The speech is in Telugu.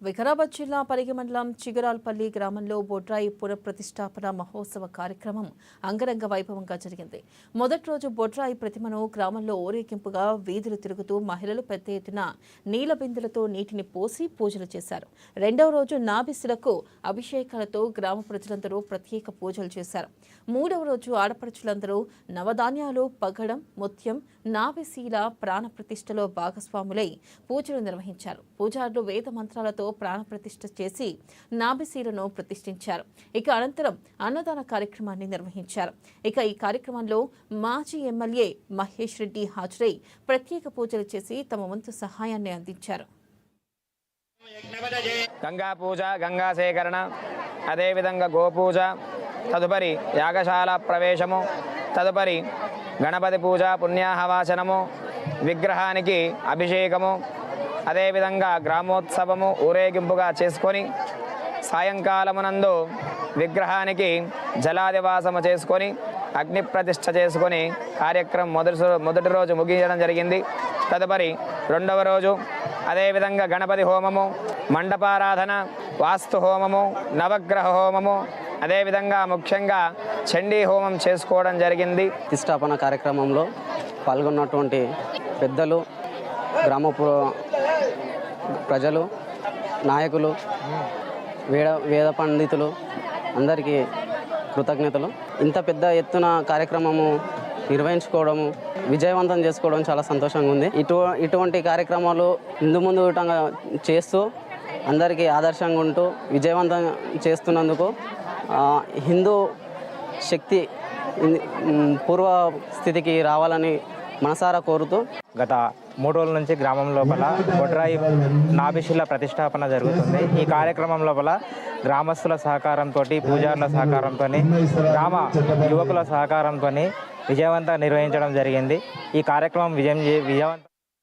వికారాబాద్ జిల్లా పరిగి మండలం చిగరాల్పల్లి గ్రామంలో బొడ్రాయి పునఃప్రతిష్ఠాపన మహోత్సవ కార్యక్రమం అంగరంగ వైభవంగా జరిగింది. మొదటి రోజు బొడ్రాయి ప్రతిమను గ్రామంలో ఊరేగింపుగా వీధులు తిరుగుతూ మహిళలు పెద్ద ఎత్తున నీళ్ల బిందెలతో నీటిని పోసి పూజలు చేశారు. రెండవ రోజు నాభిశిలకు అభిషేకాలతో గ్రామ ప్రజలందరూ ప్రత్యేక పూజలు చేశారు. మూడవ రోజు ఆడపడుచులందరూ నవధాన్యాలు, పగడం, ముత్యం, నాభిశీల ప్రాణ ప్రతిష్టలో భాగస్వాములై పూజలు నిర్వహించారు. పూజారులు వేద మంత్రాలతో ప్రాణప్రతిష్ఠ చేసి నాభిశీలను ప్రతిష్ఠించారు. ఇక అనంతరం అన్నదాన కార్యక్రమాన్ని నిర్వహించారు. ఇక ఈ కార్యక్రమంలో మాజీ ఎమ్మెల్యే మహేష్ రెడ్డి హాజరై ప్రత్యేక పూజలు చేసి తమ వంతు సహాయాన్ని అందించారు. గంగా పూజ, గంగా సేకరణ, అదేవిధంగా గోపూజ, తదుపరి యాగశాల ప్రవేశము, తదుపరి గణపతి పూజ, పుణ్యాహవాచనము, విగ్రహానికి అభిషేకము, అదేవిధంగా గ్రామోత్సవము ఊరేగింపుగా చేసుకొని సాయంకాలమునందు విగ్రహానికి జలాదివాసము చేసుకొని అగ్ని ప్రతిష్ఠ చేసుకొని కార్యక్రమం మొదటి రోజు ముగించడం జరిగింది. తదుపరి రెండవ రోజు అదేవిధంగా గణపతి హోమము, మండపారాధన, వాస్తు హోమము, నవగ్రహ హోమము, అదేవిధంగా ముఖ్యంగా చండీ హోమం చేసుకోవడం జరిగింది. ప్రతిష్టాపన కార్యక్రమంలో పాల్గొన్నటువంటి పెద్దలు, గ్రామ ప్రజలు, నాయకులు, వేద పండితులు అందరికీ కృతజ్ఞతలు. ఇంత పెద్ద ఎత్తున కార్యక్రమము నిర్వహించుకోవడము, విజయవంతం చేసుకోవడం చాలా సంతోషంగా ఉంది. ఇటువంటి కార్యక్రమాలు ముందు చేస్తూ అందరికీ ఆదర్శంగా ఉంటూ విజయవంతం చేస్తున్నందుకు హిందూ శక్తి పూర్వ స్థితికి రావాలని మనసారా కోరుతూ గత 3 రోజుల నుంచి గ్రామం లోపల బొడ్రాయి నాభిశిల ప్రతిష్టాపన జరుగుతుంది. ఈ కార్యక్రమం లోపల గ్రామస్తుల సహకారంతో, పూజారుల సహకారంతో, గ్రామ యువకుల సహకారంతో విజయవంతంగా నిర్వహించడం జరిగింది. ఈ కార్యక్రమం విజయవంతం